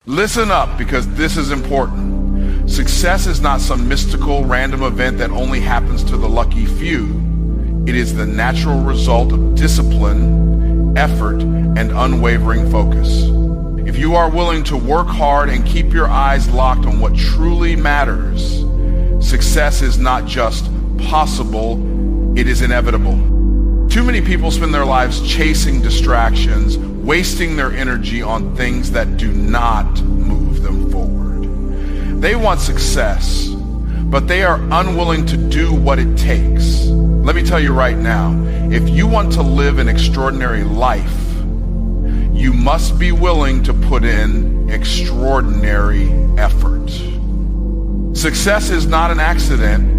Listen up, because this is important. Success is not some mystical random event that only happens to the lucky few. It is the natural result of discipline, effort, and unwavering focus. If you are willing to work hard and keep your eyes locked on what truly matters, success is not just possible, it is inevitable. Too many people spend their lives chasing distractions, wasting their energy on things that do not move them forward. They want success, but they are unwilling to do what it takes. Let me tell you right now, if you want to live an extraordinary life, you must be willing to put in extraordinary effort. Success is not an accident,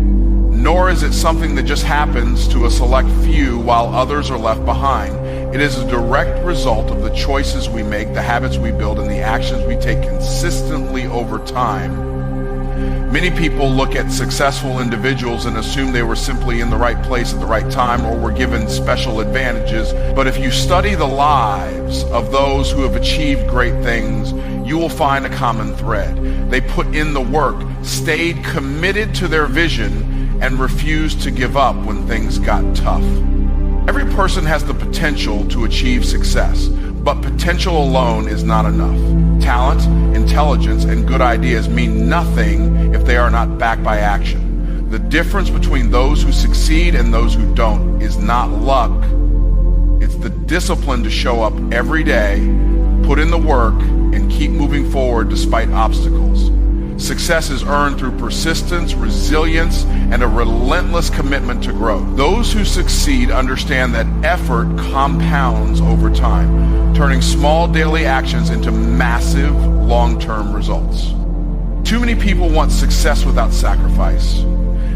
nor is it something that just happens to a select few while others are left behind. It is a direct result of the choices we make, the habits we build, and the actions we take consistently over time. Many people look at successful individuals and assume they were simply in the right place at the right time or were given special advantages. But if you study the lives of those who have achieved great things, you will find a common thread. They put in the work, stayed committed to their vision, and refused to give up when things got tough. Every person has the potential to achieve success, but potential alone is not enough. Talent, intelligence, and good ideas mean nothing if they are not backed by action. The difference between those who succeed and those who don't is not luck. It's the discipline to show up every day, put in the work, and keep moving forward despite obstacles. Success is earned through persistence, resilience, and a relentless commitment to grow. Those who succeed understand that effort compounds over time, turning small daily actions into massive long-term results. Too many people want success without sacrifice.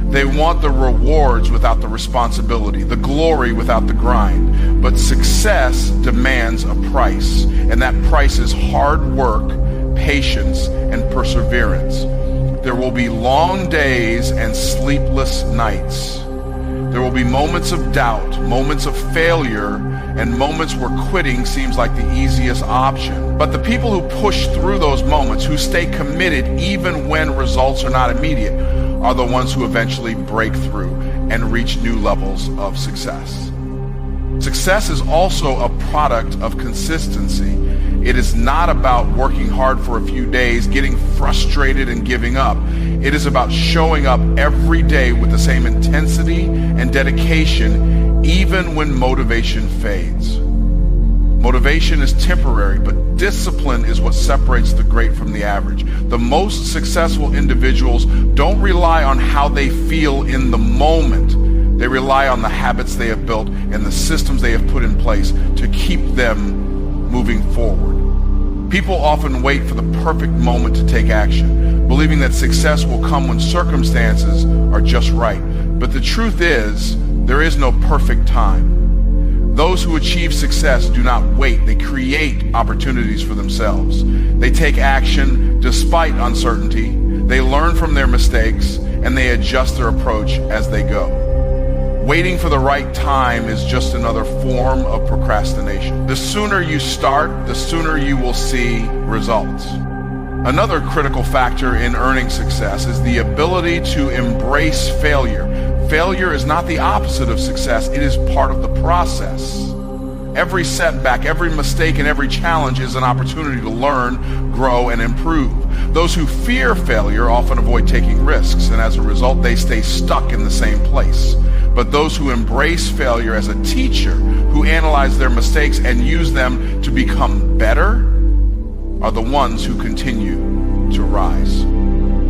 They want the rewards without the responsibility, the glory without the grind. But success demands a price, and that price is hard work, patience, and perseverance. There will be long days and sleepless nights. There will be moments of doubt, moments of failure, and moments where quitting seems like the easiest option. But the people who push through those moments, who stay committed even when results are not immediate, are the ones who eventually break through and reach new levels of success. Success is also a product of consistency. It is not about working hard for a few days, getting frustrated and giving up. It is about showing up every day with the same intensity and dedication, even when motivation fades. Motivation is temporary, but discipline is what separates the great from the average. The most successful individuals don't rely on how they feel in the moment. They rely on the habits they have built and the systems they have put in place to keep them moving forward. People often wait for the perfect moment to take action, believing that success will come when circumstances are just right. But the truth is, there is no perfect time. Those who achieve success do not wait. They create opportunities for themselves. They take action despite uncertainty. They learn from their mistakes, and they adjust their approach as they go. Waiting for the right time is just another form of procrastination. The sooner you start, the sooner you will see results. Another critical factor in earning success is the ability to embrace failure. Failure is not the opposite of success, it is part of the process. Every setback, every mistake, and every challenge is an opportunity to learn, grow, and improve. Those who fear failure often avoid taking risks, and as a result, they stay stuck in the same place. But those who embrace failure as a teacher, who analyze their mistakes and use them to become better, are the ones who continue to rise.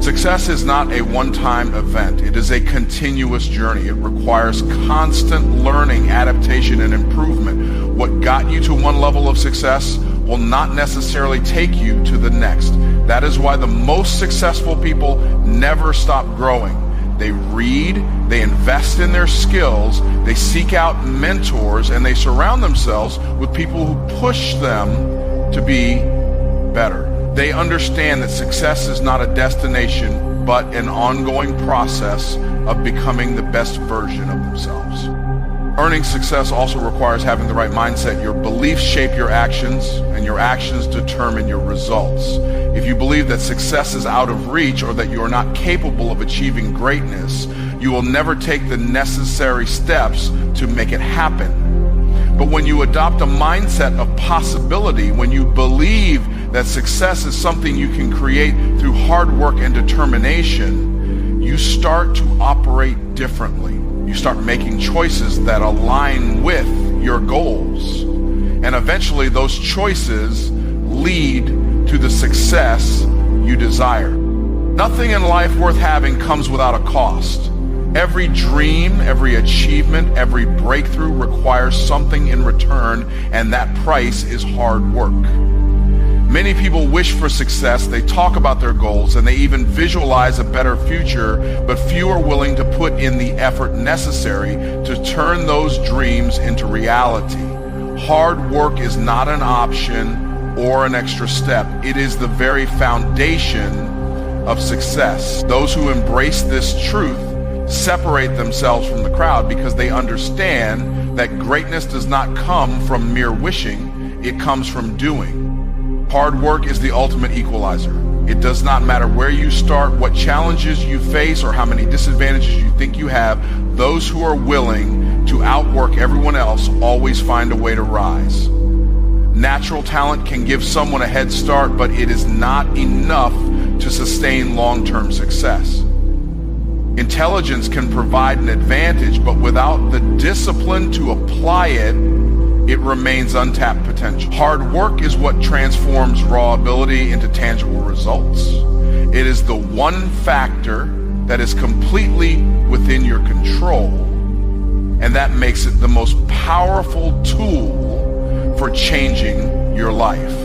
Success is not a one-time event. It is a continuous journey. It requires constant learning, adaptation, and improvement. What got you to one level of success will not necessarily take you to the next. That is why the most successful people never stop growing. They read, they invest in their skills, they seek out mentors, and they surround themselves with people who push them to be better. They understand that success is not a destination, but an ongoing process of becoming the best version of themselves. Earning success also requires having the right mindset. Your beliefs shape your actions, and your actions determine your results. If you believe that success is out of reach or that you are not capable of achieving greatness, you will never take the necessary steps to make it happen. But when you adopt a mindset of possibility, when you believe that success is something you can create through hard work and determination, you start to operate differently. You start making choices that align with your goals. And eventually those choices lead to the success you desire. Nothing in life worth having comes without a cost. Every dream, every achievement, every breakthrough requires something in return, and that price is hard work. Many people wish for success, they talk about their goals, and they even visualize a better future, but few are willing to put in the effort necessary to turn those dreams into reality. Hard work is not an option or an extra step. It is the very foundation of success. Those who embrace this truth separate themselves from the crowd because they understand that greatness does not come from mere wishing, it comes from doing. Hard work is the ultimate equalizer. It does not matter where you start, what challenges you face, or how many disadvantages you think you have. Those who are willing to outwork everyone else always find a way to rise. Natural talent can give someone a head start, but it is not enough to sustain long-term success. Intelligence can provide an advantage, but without the discipline to apply it, it remains untapped potential. Hard work is what transforms raw ability into tangible results. It is the one factor that is completely within your control, and that makes it the most powerful tool for changing your life.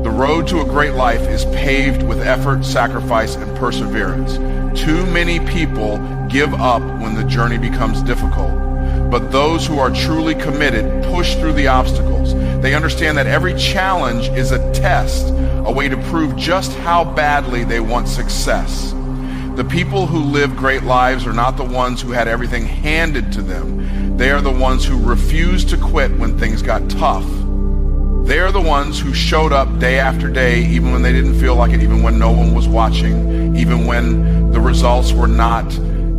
The road to a great life is paved with effort, sacrifice, and perseverance. Too many people give up when the journey becomes difficult. But those who are truly committed push through the obstacles. They understand that every challenge is a test, a way to prove just how badly they want success. The people who live great lives are not the ones who had everything handed to them. They are the ones who refused to quit when things got tough. They are the ones who showed up day after day, even when they didn't feel like it, even when no one was watching, even when the results were not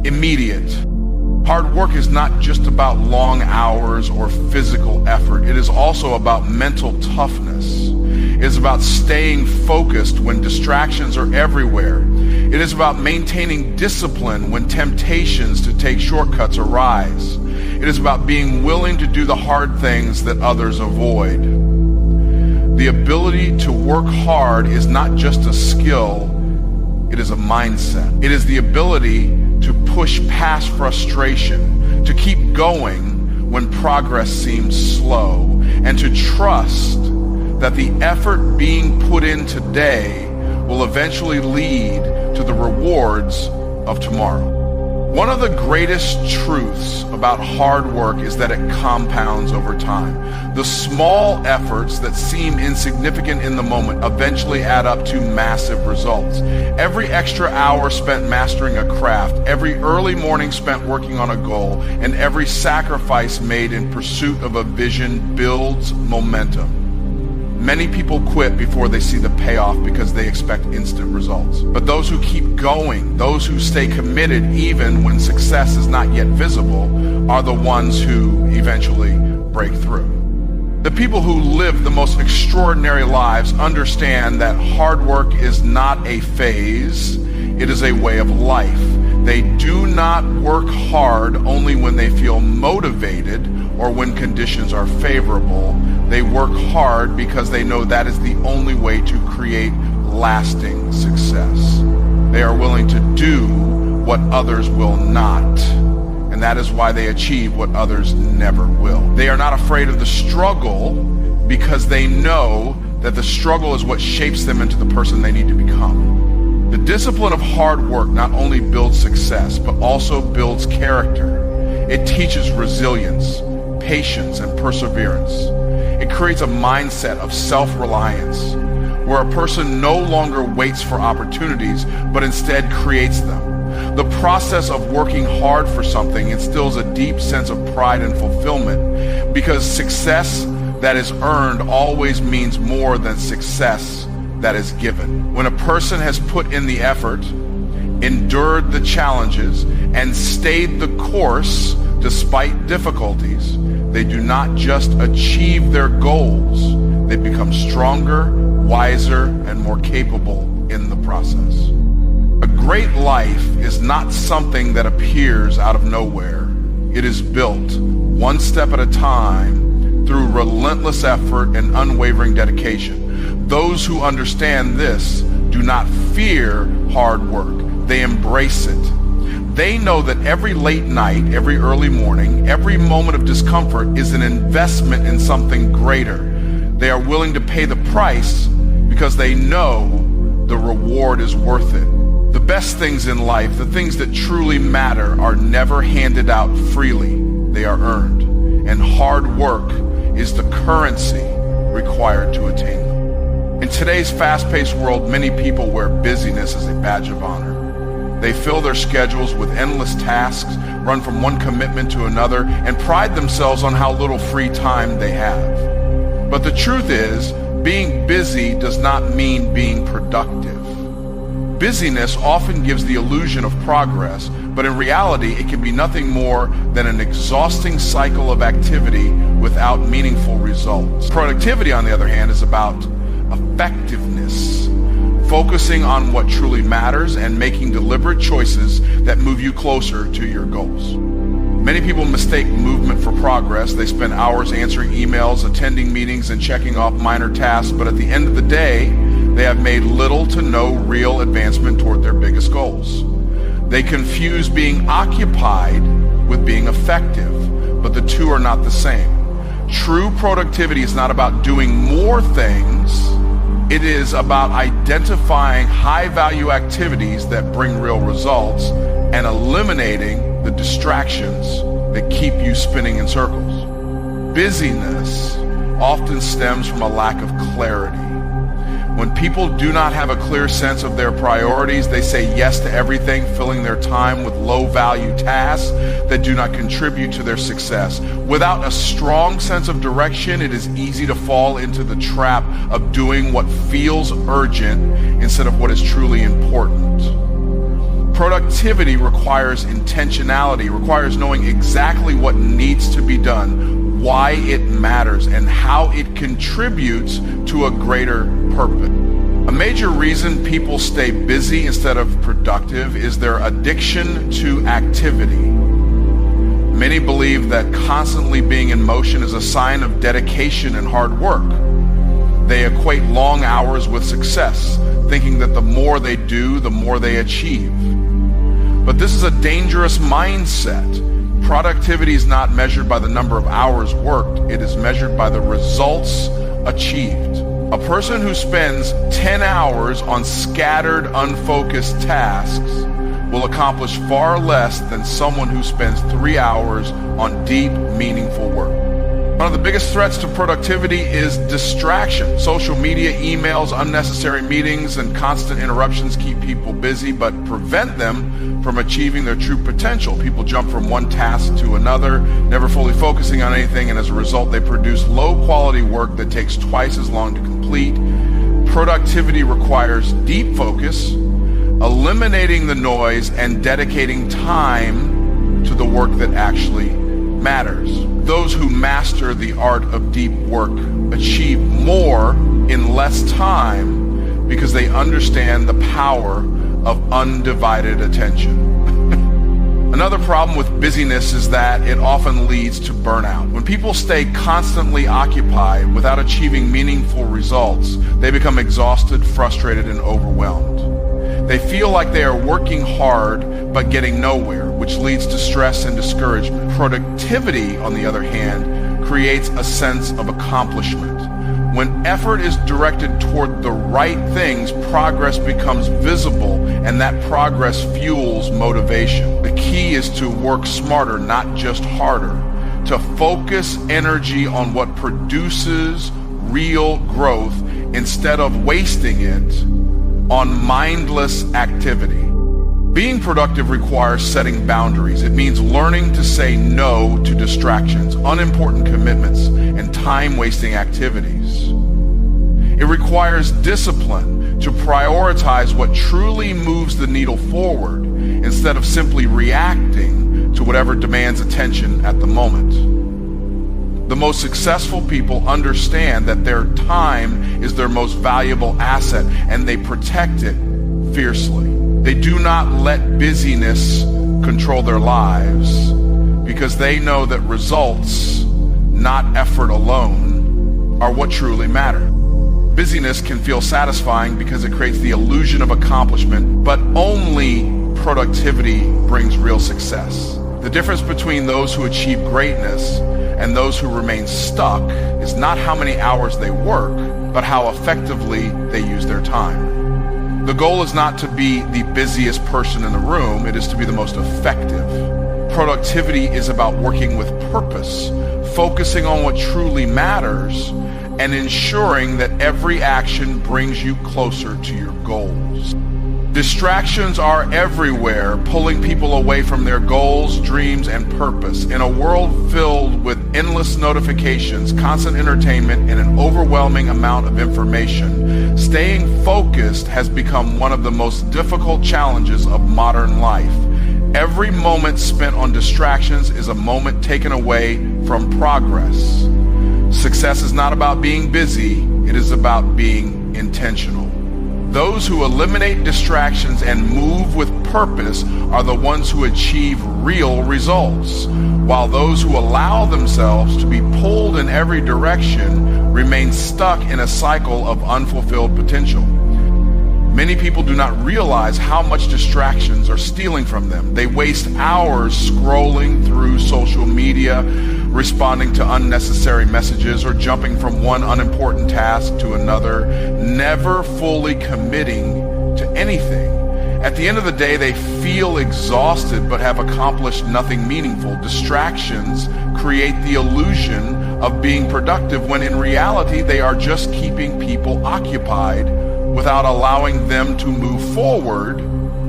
immediate. Hard work is not just about long hours or physical effort. It is also about mental toughness. It is about staying focused when distractions are everywhere. It is about maintaining discipline when temptations to take shortcuts arise. It is about being willing to do the hard things that others avoid. The ability to work hard is not just a skill, it is a mindset. It is the ability to push past frustration, to keep going when progress seems slow, and to trust that the effort being put in today will eventually lead to the rewards of tomorrow. One of the greatest truths about hard work is that it compounds over time. The small efforts that seem insignificant in the moment eventually add up to massive results. Every extra hour spent mastering a craft, every early morning spent working on a goal, and every sacrifice made in pursuit of a vision builds momentum. Many people quit before they see the payoff because they expect instant results. But those who keep going, those who stay committed even when success is not yet visible, are the ones who eventually break through. The people who live the most extraordinary lives understand that hard work is not a phase, it is a way of life. They do not work hard only when they feel motivated or when conditions are favorable. They work hard because they know that is the only way to create lasting success. They are willing to do what others will not, and that is why they achieve what others never will. They are not afraid of the struggle because they know that the struggle is what shapes them into the person they need to become. The discipline of hard work not only builds success, but also builds character. It teaches resilience, patience, and perseverance. It creates a mindset of self-reliance, where a person no longer waits for opportunities, but instead creates them. The process of working hard for something instills a deep sense of pride and fulfillment, because success that is earned always means more than success that is given. When a person has put in the effort, endured the challenges, and stayed the course despite difficulties, they do not just achieve their goals, they become stronger, wiser, and more capable in the process. A great life is not something that appears out of nowhere. It is built one step at a time through relentless effort and unwavering dedication. Those who understand this do not fear hard work. They embrace it. They know that every late night, every early morning, every moment of discomfort is an investment in something greater. They are willing to pay the price because they know the reward is worth it. The best things in life, the things that truly matter, are never handed out freely. They are earned. And hard work is the currency required to attain them. In today's fast-paced world, many people wear busyness as a badge of honor. They fill their schedules with endless tasks, run from one commitment to another, and pride themselves on how little free time they have. But the truth is, being busy does not mean being productive. Busyness often gives the illusion of progress, but in reality, it can be nothing more than an exhausting cycle of activity without meaningful results. Productivity, on the other hand, is about effectiveness, focusing on what truly matters and making deliberate choices that move you closer to your goals. Many people mistake movement for progress. They spend hours answering emails, attending meetings, and checking off minor tasks, but at the end of the day, they have made little to no real advancement toward their biggest goals. They confuse being occupied with being effective, but the two are not the same. True productivity is not about doing more things. It is about identifying high-value activities that bring real results and eliminating the distractions that keep you spinning in circles. Busyness often stems from a lack of clarity. When people do not have a clear sense of their priorities, they say yes to everything, filling their time with low-value tasks that do not contribute to their success. Without a strong sense of direction, it is easy to fall into the trap of doing what feels urgent instead of what is truly important. Productivity requires intentionality, requires knowing exactly what needs to be done, why it matters, and how it contributes to a greater purpose. A major reason people stay busy instead of productive is their addiction to activity. Many believe that constantly being in motion is a sign of dedication and hard work. They equate long hours with success, thinking that the more they do, the more they achieve. But this is a dangerous mindset. Productivity is not measured by the number of hours worked. It is measured by the results achieved. A person who spends 10 hours on scattered, unfocused tasks will accomplish far less than someone who spends 3 hours on deep, meaningful work. One of the biggest threats to productivity is distraction. Social media, emails, unnecessary meetings, and constant interruptions keep people busy but prevent them from achieving their true potential. People jump from one task to another, never fully focusing on anything, and as a result, they produce low-quality work that takes twice as long to complete. Productivity requires deep focus, eliminating the noise, and dedicating time to the work that actually matters. Those who master the art of deep work achieve more in less time because they understand the power of undivided attention. Another problem with busyness is that it often leads to burnout. When people stay constantly occupied without achieving meaningful results, they become exhausted, frustrated, and overwhelmed. They feel like they are working hard but getting nowhere, which leads to stress and discouragement. Productivity, on the other hand, creates a sense of accomplishment. When effort is directed toward the right things, progress becomes visible, and that progress fuels motivation. The key is to work smarter, not just harder, to focus energy on what produces real growth instead of wasting it on mindless activity. Being productive requires setting boundaries. It means learning to say no to distractions, unimportant commitments, and time-wasting activities. It requires discipline to prioritize what truly moves the needle forward instead of simply reacting to whatever demands attention at the moment. The most successful people understand that their time is their most valuable asset, and they protect it fiercely. They do not let busyness control their lives because they know that results, not effort alone, are what truly matter. Busyness can feel satisfying because it creates the illusion of accomplishment, but only productivity brings real success. The difference between those who achieve greatness and those who remain stuck is not how many hours they work, but how effectively they use their time. The goal is not to be the busiest person in the room, it is to be the most effective. Productivity is about working with purpose, focusing on what truly matters, and ensuring that every action brings you closer to your goals. Distractions are everywhere, pulling people away from their goals, dreams, and purpose. In a world filled with endless notifications, constant entertainment, and an overwhelming amount of information, staying focused has become one of the most difficult challenges of modern life. Every moment spent on distractions is a moment taken away from progress. Success is not about being busy, it is about being intentional. Those who eliminate distractions and move with purpose are the ones who achieve real results, while those who allow themselves to be pulled in every direction remain stuck in a cycle of unfulfilled potential. Many people do not realize how much distractions are stealing from them. They waste hours scrolling through social media, responding to unnecessary messages, or jumping from one unimportant task to another, never fully committing to anything. At the end of the day, they feel exhausted but have accomplished nothing meaningful. Distractions create the illusion of being productive when in reality they are just keeping people occupied without allowing them to move forward.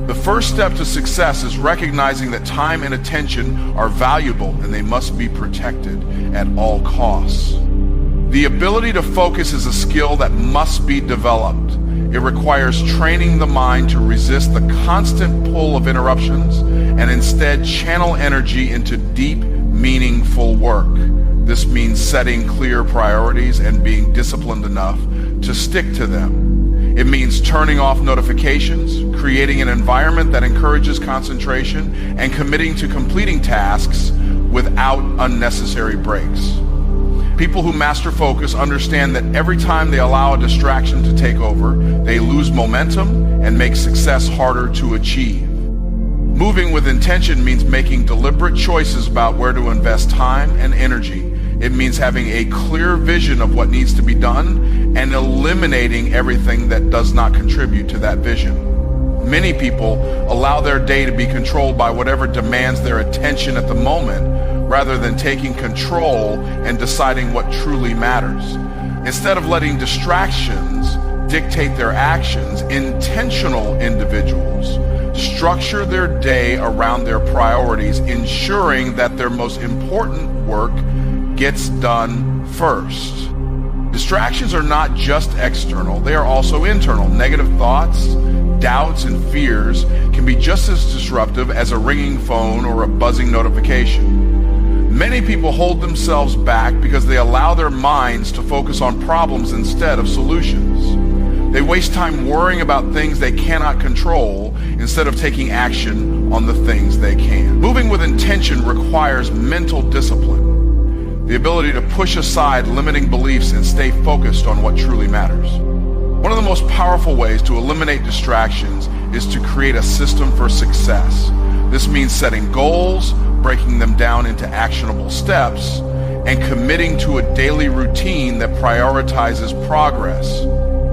The first step to success is recognizing that time and attention are valuable and they must be protected at all costs. The ability to focus is a skill that must be developed. It requires training the mind to resist the constant pull of interruptions and instead channel energy into deep, meaningful work. This means setting clear priorities and being disciplined enough to stick to them. It means turning off notifications, creating an environment that encourages concentration, and committing to completing tasks without unnecessary breaks. People who master focus understand that every time they allow a distraction to take over, they lose momentum and make success harder to achieve. Moving with intention means making deliberate choices about where to invest time and energy. It means having a clear vision of what needs to be done and eliminating everything that does not contribute to that vision. Many people allow their day to be controlled by whatever demands their attention at the moment, rather than taking control and deciding what truly matters. Instead of letting distractions dictate their actions, intentional individuals structure their day around their priorities, ensuring that their most important work gets done first. Distractions are not just external, they are also internal. Negative thoughts, doubts, and fears can be just as disruptive as a ringing phone or a buzzing notification. Many people hold themselves back because they allow their minds to focus on problems instead of solutions. They waste time worrying about things they cannot control instead of taking action on the things they can. Moving with intention requires mental discipline. The ability to push aside limiting beliefs and stay focused on what truly matters. One of the most powerful ways to eliminate distractions is to create a system for success. This means setting goals, breaking them down into actionable steps, and committing to a daily routine that prioritizes progress.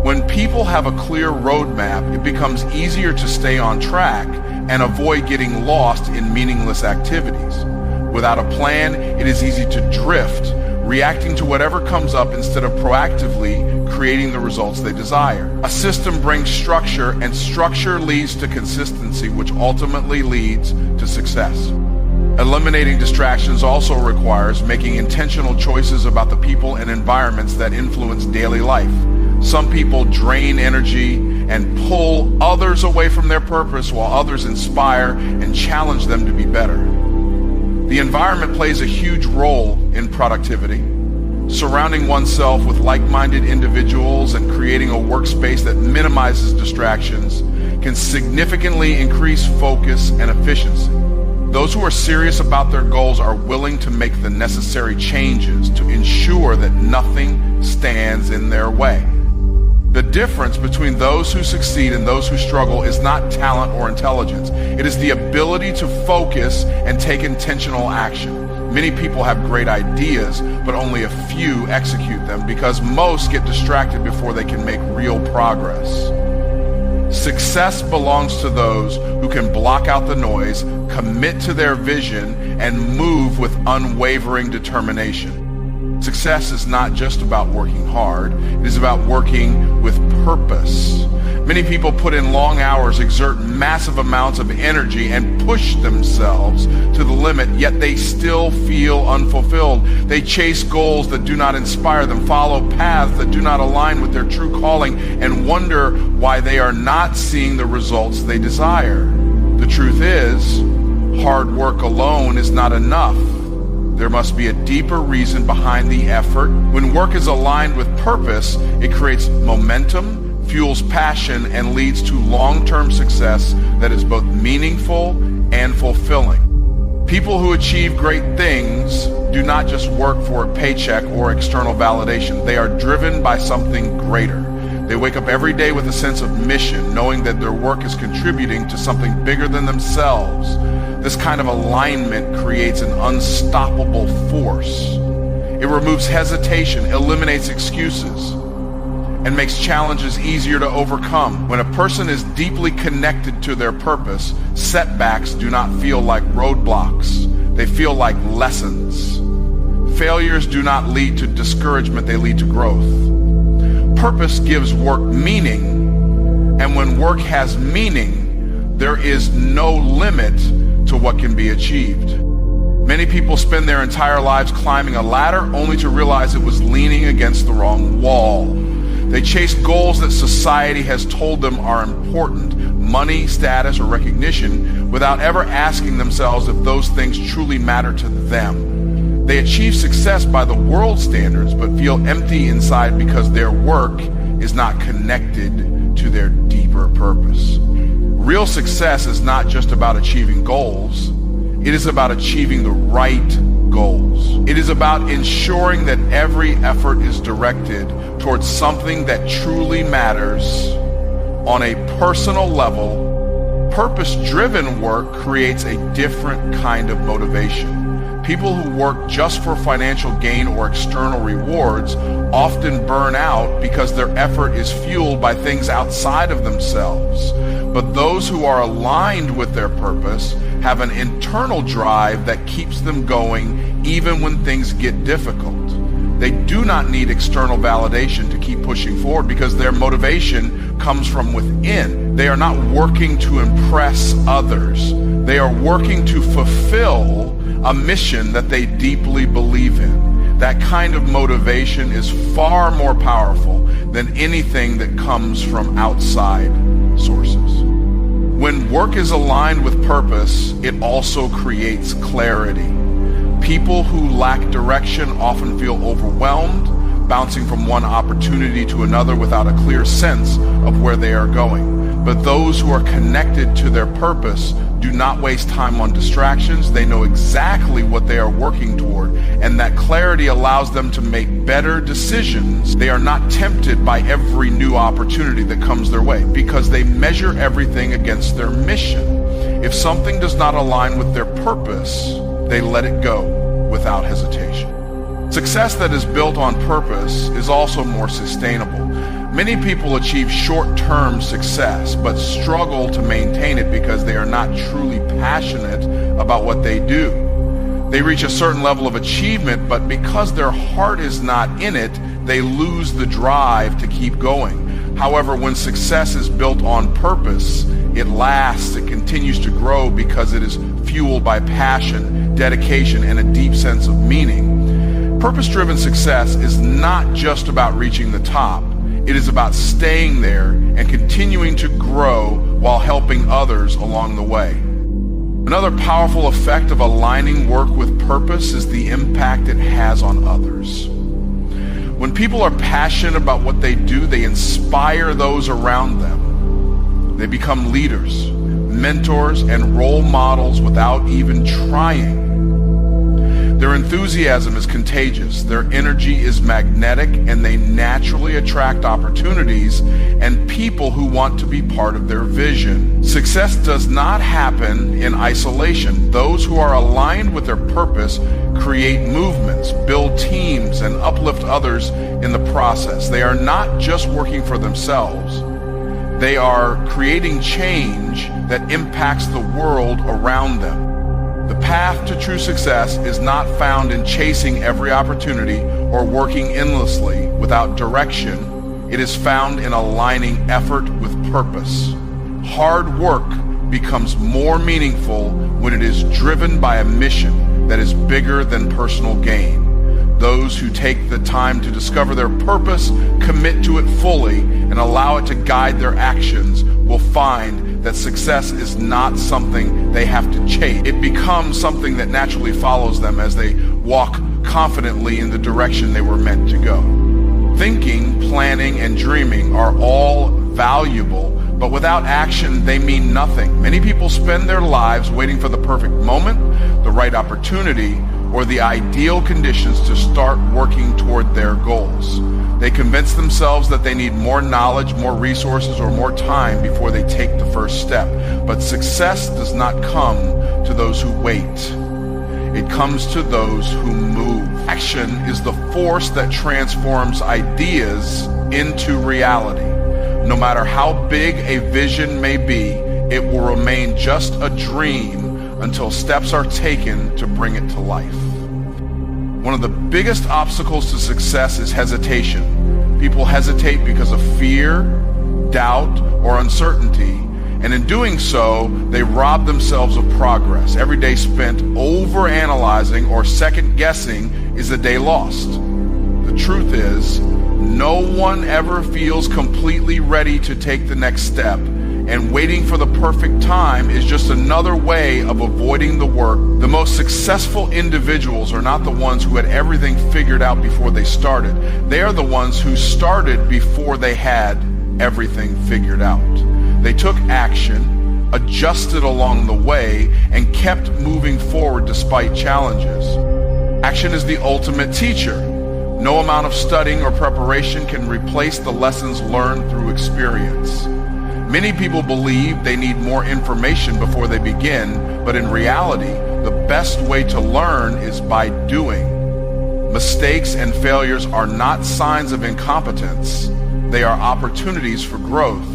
When people have a clear roadmap, it becomes easier to stay on track and avoid getting lost in meaningless activities. Without a plan, it is easy to drift, reacting to whatever comes up instead of proactively creating the results they desire. A system brings structure, and structure leads to consistency, which ultimately leads to success. Eliminating distractions also requires making intentional choices about the people and environments that influence daily life. Some people drain energy and pull others away from their purpose, while others inspire and challenge them to be better. The environment plays a huge role in productivity. Surrounding oneself with like-minded individuals and creating a workspace that minimizes distractions can significantly increase focus and efficiency. Those who are serious about their goals are willing to make the necessary changes to ensure that nothing stands in their way. The difference between those who succeed and those who struggle is not talent or intelligence. It is the ability to focus and take intentional action. Many people have great ideas, but only a few execute them because most get distracted before they can make real progress. Success belongs to those who can block out the noise, commit to their vision, and move with unwavering determination. Success is not just about working hard, it is about working with purpose. Many people put in long hours, exert massive amounts of energy, and push themselves to the limit, yet they still feel unfulfilled. They chase goals that do not inspire them, follow paths that do not align with their true calling, and wonder why they are not seeing the results they desire. The truth is, hard work alone is not enough. There must be a deeper reason behind the effort. When work is aligned with purpose, it creates momentum, fuels passion, and leads to long-term success that is both meaningful and fulfilling. People who achieve great things do not just work for a paycheck or external validation. They are driven by something greater. They wake up every day with a sense of mission, knowing that their work is contributing to something bigger than themselves. This kind of alignment creates an unstoppable force. It removes hesitation, eliminates excuses, and makes challenges easier to overcome. When a person is deeply connected to their purpose, setbacks do not feel like roadblocks. They feel like lessons. Failures do not lead to discouragement, they lead to growth. Purpose gives work meaning, and when work has meaning, there is no limit to what can be achieved. Many people spend their entire lives climbing a ladder only to realize it was leaning against the wrong wall. They chase goals that society has told them are important, money, status, or recognition, without ever asking themselves if those things truly matter to them. They achieve success by the world's standards, but feel empty inside because their work is not connected to their deeper purpose. Real success is not just about achieving goals. It is about achieving the right goals. It is about ensuring that every effort is directed towards something that truly matters on a personal level. Purpose-driven work creates a different kind of motivation. People who work just for financial gain or external rewards often burn out because their effort is fueled by things outside of themselves. But those who are aligned with their purpose have an internal drive that keeps them going even when things get difficult. They do not need external validation to keep pushing forward because their motivation comes from within. They are not working to impress others. They are working to fulfill a mission that they deeply believe in. That kind of motivation is far more powerful than anything that comes from outside sources. When work is aligned with purpose, it also creates clarity. People who lack direction often feel overwhelmed, bouncing from one opportunity to another without a clear sense of where they are going. But those who are connected to their purpose do not waste time on distractions. They know exactly what they are working toward, and that clarity allows them to make better decisions. They are not tempted by every new opportunity that comes their way because they measure everything against their mission. If something does not align with their purpose, they let it go without hesitation. Success that is built on purpose is also more sustainable. Many people achieve short-term success, but struggle to maintain it because they are not truly passionate about what they do. They reach a certain level of achievement, but because their heart is not in it, they lose the drive to keep going. However, when success is built on purpose, it lasts, it continues to grow because it is fueled by passion, dedication, and a deep sense of meaning. Purpose-driven success is not just about reaching the top. It is about staying there and continuing to grow while helping others along the way. Another powerful effect of aligning work with purpose is the impact it has on others. When people are passionate about what they do, they inspire those around them. They become leaders, mentors, and role models without even trying. Their enthusiasm is contagious, their energy is magnetic, and they naturally attract opportunities and people who want to be part of their vision. Success does not happen in isolation. Those who are aligned with their purpose create movements, build teams, and uplift others in the process. They are not just working for themselves. They are creating change that impacts the world around them. The path to true success is not found in chasing every opportunity or working endlessly without direction. It is found in aligning effort with purpose. Hard work becomes more meaningful when it is driven by a mission that is bigger than personal gain. Those who take the time to discover their purpose, commit to it fully, and allow it to guide their actions will find that success is not something they have to chase. It becomes something that naturally follows them as they walk confidently in the direction they were meant to go. Thinking, planning, and dreaming are all valuable, but without action, they mean nothing. Many people spend their lives waiting for the perfect moment, the right opportunity, or the ideal conditions to start working toward their goals. They convince themselves that they need more knowledge, more resources, or more time before they take the first step. But success does not come to those who wait. It comes to those who move. Action is the force that transforms ideas into reality. No matter how big a vision may be, it will remain just a dream until steps are taken to bring it to life. One of the biggest obstacles to success is hesitation. People hesitate because of fear, doubt, or uncertainty, and in doing so, they rob themselves of progress. Every day spent overanalyzing or second-guessing is a day lost. The truth is, no one ever feels completely ready to take the next step, and waiting for the perfect time is just another way of avoiding the work. The most successful individuals are not the ones who had everything figured out before they started. They are the ones who started before they had everything figured out. They took action, adjusted along the way, and kept moving forward despite challenges. Action is the ultimate teacher. No amount of studying or preparation can replace the lessons learned through experience. Many people believe they need more information before they begin, but in reality, the best way to learn is by doing. Mistakes and failures are not signs of incompetence. They are opportunities for growth.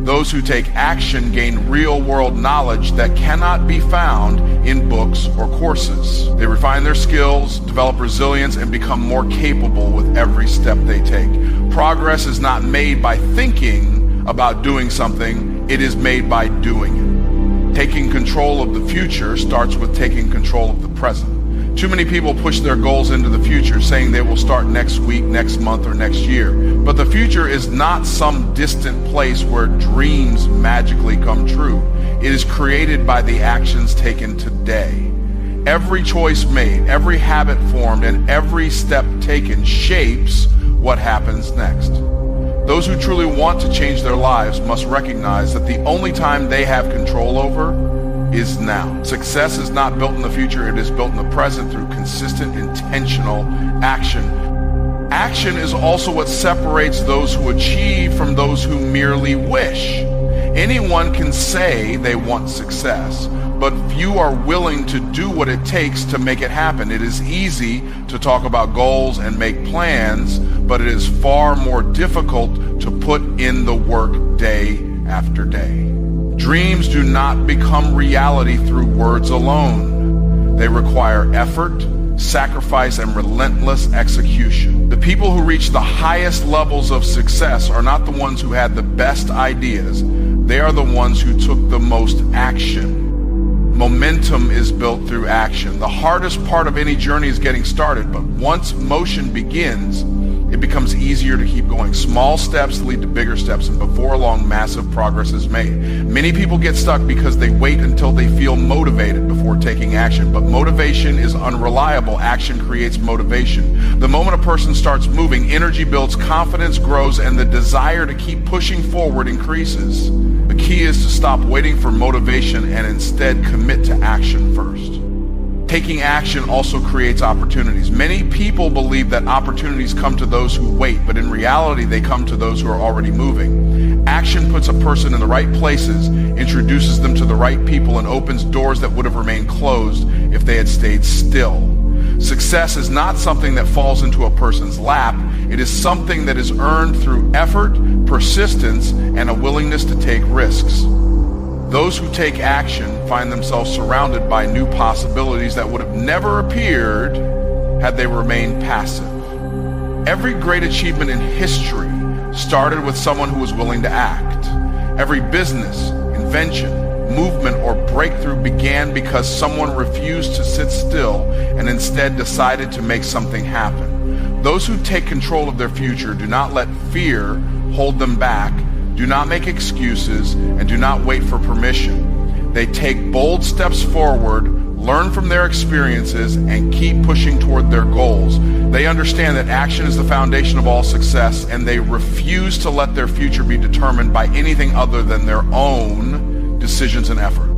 Those who take action gain real-world knowledge that cannot be found in books or courses. They refine their skills, develop resilience, and become more capable with every step they take. Progress is not made by thinking about doing something, it is made by doing it. Taking control of the future starts with taking control of the present. Too many people push their goals into the future, saying they will start next week, next month, or next year. But the future is not some distant place where dreams magically come true. It is created by the actions taken today. Every choice made, every habit formed, and every step taken shapes what happens next. Those who truly want to change their lives must recognize that the only time they have control over is now. Success is not built in the future, it is built in the present through consistent, intentional action. Action is also what separates those who achieve from those who merely wish. Anyone can say they want success, but few are willing to do what it takes to make it happen. It is easy to talk about goals and make plans, but it is far more difficult to put in the work day after day. Dreams do not become reality through words alone. They require effort, sacrifice, and relentless execution. The people who reach the highest levels of success are not the ones who had the best ideas. They are the ones who took the most action. Momentum is built through action. The hardest part of any journey is getting started, but once motion begins, it becomes easier to keep going. Small steps lead to bigger steps, and before long, massive progress is made. Many people get stuck because they wait until they feel motivated before taking action, but motivation is unreliable. Action creates motivation. The moment a person starts moving, energy builds, confidence grows, and the desire to keep pushing forward increases. The key is to stop waiting for motivation and instead commit to action first. Taking action also creates opportunities. Many people believe that opportunities come to those who wait, but in reality, they come to those who are already moving. Action puts a person in the right places, introduces them to the right people, and opens doors that would have remained closed if they had stayed still. Success is not something that falls into a person's lap. It is something that is earned through effort, persistence, and a willingness to take risks. Those who take action find themselves surrounded by new possibilities that would have never appeared had they remained passive. Every great achievement in history started with someone who was willing to act. Every business, invention, movement, or breakthrough began because someone refused to sit still and instead decided to make something happen. Those who take control of their future do not let fear hold them back. Do not make excuses, and do not wait for permission. They take bold steps forward, learn from their experiences, and keep pushing toward their goals. They understand that action is the foundation of all success, and they refuse to let their future be determined by anything other than their own decisions and effort.